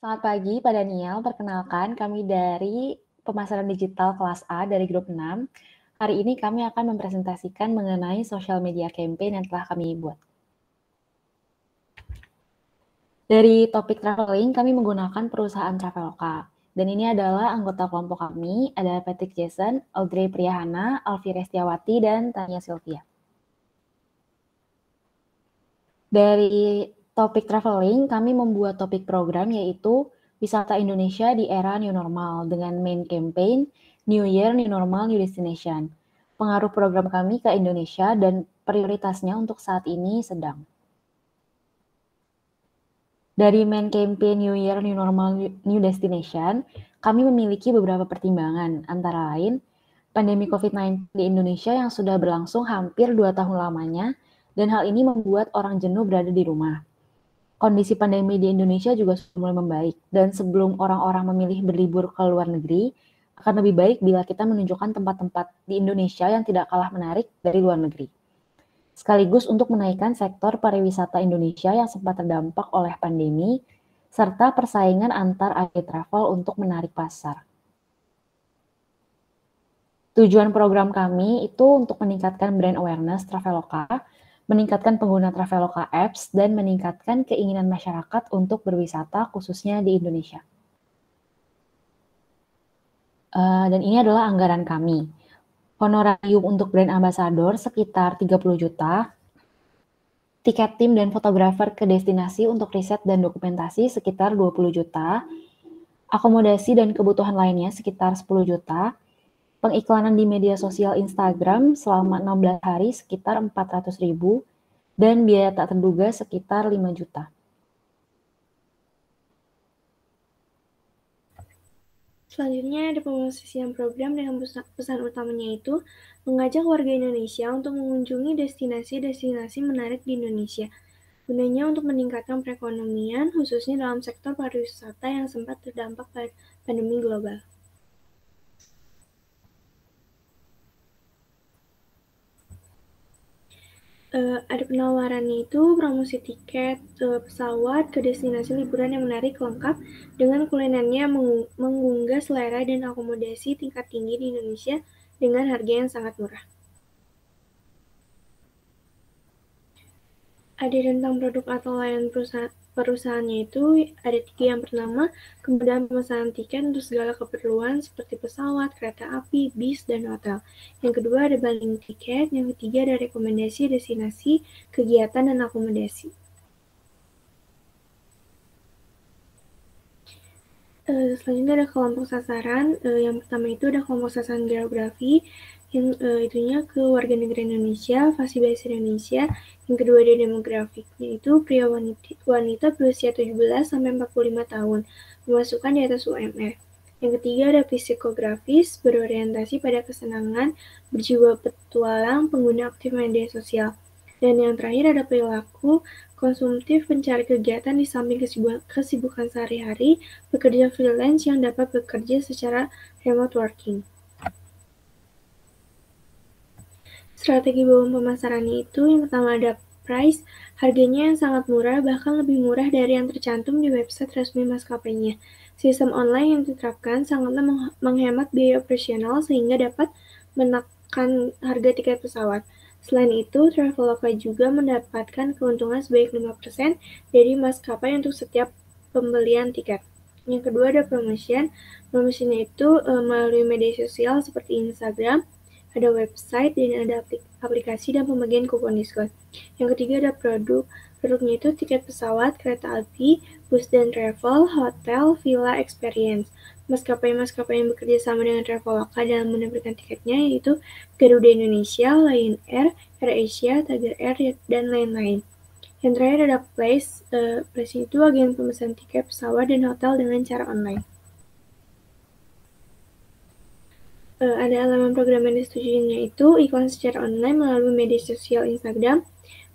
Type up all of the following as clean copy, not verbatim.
Selamat pagi Pak Daniel, perkenalkan kami dari pemasaran digital kelas A dari grup 6. Hari ini kami akan mempresentasikan mengenai social media campaign yang telah kami buat. Dari topik traveling, kami menggunakan perusahaan Traveloka. Dan ini adalah anggota kelompok kami, ada Patrick Jason, Audrey Priyahana, Alfi Restiawati, dan Tania Sylvia. Dari topik traveling, kami membuat topik program yaitu Wisata Indonesia di Era New Normal dengan main campaign New Year, New Normal, New Destination. Pengaruh program kami ke Indonesia dan prioritasnya untuk saat ini sedang. Dari main campaign New Year, New Normal, New Destination, kami memiliki beberapa pertimbangan, antara lain pandemi COVID-19 di Indonesia yang sudah berlangsung hampir 2 tahun lamanya, dan hal ini membuat orang jenuh berada di rumah. Kondisi pandemi di Indonesia juga sudah mulai membaik, dan sebelum orang-orang memilih berlibur ke luar negeri, akan lebih baik bila kita menunjukkan tempat-tempat di Indonesia yang tidak kalah menarik dari luar negeri. Sekaligus untuk menaikkan sektor pariwisata Indonesia yang sempat terdampak oleh pandemi, serta persaingan antar agen travel untuk menarik pasar. Tujuan program kami itu untuk meningkatkan brand awareness Traveloka, meningkatkan pengguna Traveloka Apps, dan meningkatkan keinginan masyarakat untuk berwisata khususnya di Indonesia. Dan ini adalah anggaran kami. Honorarium untuk brand ambassador sekitar 30 juta, tiket tim dan fotografer ke destinasi untuk riset dan dokumentasi sekitar 20 juta, akomodasi dan kebutuhan lainnya sekitar 10 juta, pengiklanan di media sosial Instagram selama 16 hari sekitar 400.000, dan biaya tak terduga sekitar 5 juta. Selanjutnya ada pemosisian program dengan pesan utamanya itu mengajak warga Indonesia untuk mengunjungi destinasi-destinasi menarik di Indonesia. Gunanya untuk meningkatkan perekonomian, khususnya dalam sektor pariwisata yang sempat terdampak pandemi global. Ada penawarannya itu promosi tiket pesawat ke destinasi liburan yang menarik lengkap dengan kulinernya menggugah selera dan akomodasi tingkat tinggi di Indonesia dengan harga yang sangat murah. Ada tentang produk atau layanan perusahaannya itu ada 3. Yang pertama, kemudahan pemesanan tiket untuk segala keperluan seperti pesawat, kereta api, bis, dan hotel. Yang kedua ada bundling tiket. Yang ketiga ada rekomendasi destinasi, kegiatan, dan akomodasi. Selanjutnya ada kelompok sasaran. Yang pertama itu ada kelompok sasaran geografi, yang itunya ke warga negara Indonesia, fasih bahasa Indonesia. Yang kedua ada demografik, yaitu pria wanita berusia 17 sampai 45 tahun, memasukkan di atas UMR. Yang ketiga ada psikografis, berorientasi pada kesenangan, berjiwa petualang, pengguna aktif media sosial. Dan yang terakhir ada perilaku konsumtif, pencari kegiatan di samping kesibukan sehari-hari, pekerja freelance yang dapat bekerja secara remote working. Strategi bawaan pemasarannya itu yang pertama ada price, harganya yang sangat murah, bahkan lebih murah dari yang tercantum di website resmi maskapainya. Sistem online yang diterapkan sangatlah menghemat biaya operasional sehingga dapat menekan harga tiket pesawat. Selain itu, Traveloka juga mendapatkan keuntungan sebanyak 5% dari maskapai untuk setiap pembelian tiket. Yang kedua ada promotion. Promosinya itu melalui media sosial seperti Instagram, ada website, dan ada aplikasi dan pembagian kupon diskon. Yang ketiga ada produk. Produknya itu tiket pesawat, kereta api, bus dan travel, hotel, villa experience. Maskapai-maskapai yang bekerja sama dengan Traveloka dalam menerbitkan tiketnya yaitu Garuda Indonesia, Lion Air, AirAsia, Tiger Air, dan lain-lain. Yang terakhir ada Place. Place itu agen pemesan tiket pesawat dan hotel dengan cara online. Ada elemen program yang disetujuinya itu iklan secara online melalui media sosial Instagram,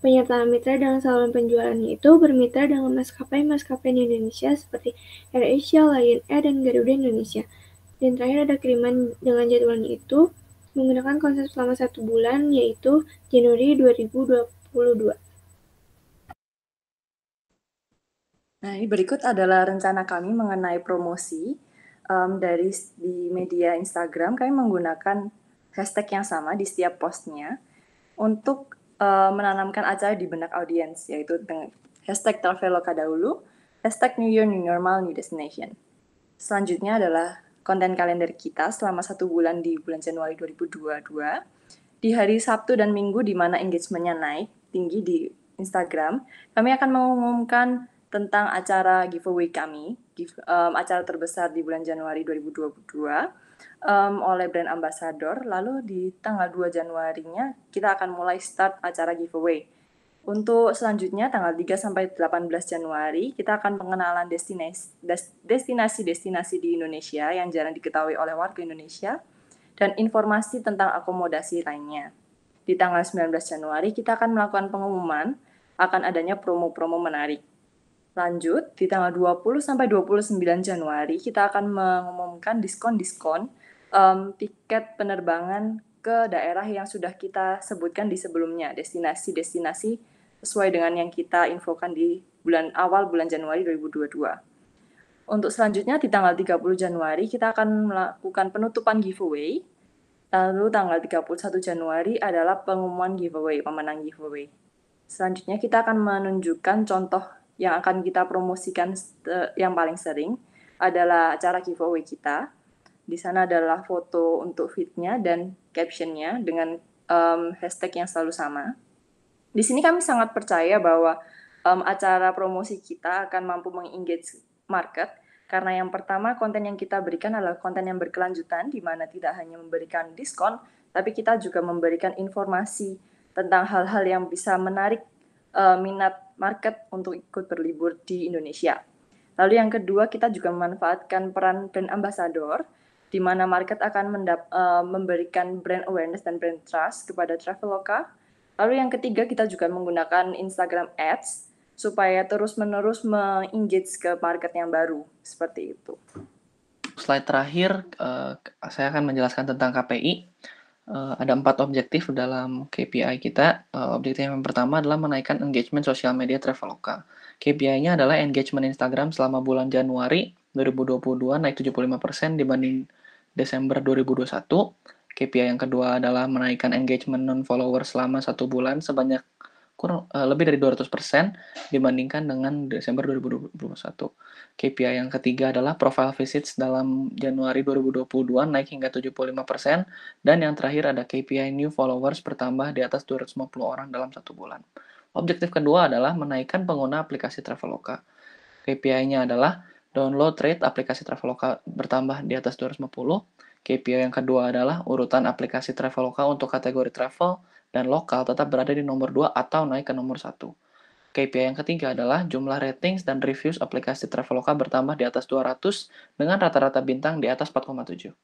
penyertaan mitra dengan saluran penjualannya itu bermitra dengan maskapai-maskapai di Indonesia seperti AirAsia, Lion Air, dan Garuda Indonesia. Dan terakhir ada kiriman dengan jadwalnya itu menggunakan konsep selama 1 bulan yaitu Januari 2022. Nah, ini berikut adalah rencana kami mengenai promosi di media Instagram. Kami menggunakan hashtag yang sama di setiap postnya untuk menanamkan acara di benak audiens, yaitu dengan hashtag Traveloka dahulu, hashtag New Year, New Normal, New Destination. Selanjutnya adalah konten kalender kita selama 1 bulan di bulan Januari 2022. Di hari Sabtu dan Minggu di mana engagementnya naik tinggi di Instagram, kami akan mengumumkan tentang acara giveaway kami, acara terbesar di bulan Januari 2022 oleh brand ambassador. Lalu di tanggal 2 Januarinya kita akan mulai start acara giveaway. Untuk selanjutnya tanggal 3 sampai 18 Januari kita akan pengenalan destinasi-destinasi di Indonesia yang jarang diketahui oleh warga Indonesia dan informasi tentang akomodasi lainnya. Di tanggal 19 Januari kita akan melakukan pengumuman akan adanya promo-promo menarik. Lanjut, di tanggal 20 sampai 29 Januari kita akan mengumumkan diskon-diskon tiket penerbangan ke daerah yang sudah kita sebutkan di sebelumnya, destinasi-destinasi sesuai dengan yang kita infokan di awal bulan Januari 2022. Untuk selanjutnya di tanggal 30 Januari kita akan melakukan penutupan giveaway. Lalu tanggal 31 Januari adalah pengumuman giveaway, pemenang giveaway. Selanjutnya kita akan menunjukkan contoh yang akan kita promosikan yang paling sering adalah acara giveaway kita. Di sana adalah foto untuk feed-nya dan caption-nya dengan hashtag yang selalu sama. Di sini kami sangat percaya bahwa acara promosi kita akan mampu meng-engage market karena yang pertama konten yang kita berikan adalah konten yang berkelanjutan di mana tidak hanya memberikan diskon tapi kita juga memberikan informasi tentang hal-hal yang bisa menarik minat market untuk ikut berlibur di Indonesia. Lalu yang kedua kita juga memanfaatkan peran brand ambassador di mana market akan memberikan brand awareness dan brand trust kepada Traveloka. Lalu yang ketiga kita juga menggunakan Instagram Ads supaya terus-menerus meng-engage ke market yang baru, seperti itu. Slide terakhir, saya akan menjelaskan tentang KPI. Ada 4 objektif dalam KPI kita. Objektif yang pertama adalah menaikkan engagement sosial media Traveloka. KPI-nya adalah engagement Instagram selama bulan Januari 2022 naik 75% dibanding Desember 2021. KPI yang kedua adalah menaikkan engagement non-follower selama 1 bulan sebanyak lebih dari 200% dibandingkan dengan Desember 2021. KPI yang ketiga adalah profile visits dalam Januari 2022 naik hingga 75%, dan yang terakhir ada KPI new followers bertambah di atas 250 orang dalam 1 bulan. Objektif kedua adalah menaikkan pengguna aplikasi Traveloka. KPI-nya adalah download rate aplikasi Traveloka bertambah di atas 250. KPI yang kedua adalah urutan aplikasi Traveloka untuk kategori travel dan lokal tetap berada di nomor 2 atau naik ke nomor 1. KPI yang ketiga adalah jumlah ratings dan reviews aplikasi Traveloka bertambah di atas 200 dengan rata-rata bintang di atas 4,7.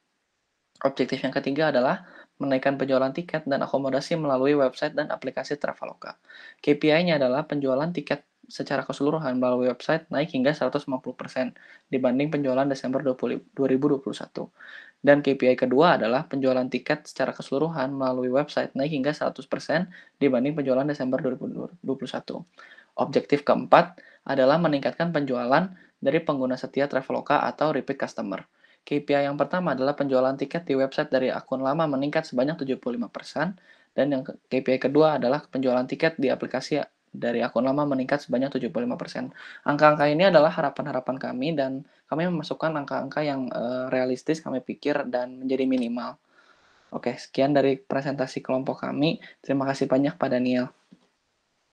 Objektif yang ketiga adalah menaikkan penjualan tiket dan akomodasi melalui website dan aplikasi Traveloka. KPI-nya adalah penjualan tiket secara keseluruhan melalui website naik hingga 150% dibanding penjualan Desember 2021. Dan KPI kedua adalah penjualan tiket secara keseluruhan melalui website naik hingga 100% dibanding penjualan Desember 2021. Objektif keempat adalah meningkatkan penjualan dari pengguna setia Traveloka atau repeat customer. KPI yang pertama adalah penjualan tiket di website dari akun lama meningkat sebanyak 75%, dan yang KPI kedua adalah penjualan tiket di aplikasi dari akun lama meningkat sebanyak 75%. Angka-angka ini adalah harapan-harapan kami dan kami memasukkan angka-angka yang realistis kami pikir dan menjadi minimal. Oke, sekian dari presentasi kelompok kami. Terima kasih banyak Pak Daniel.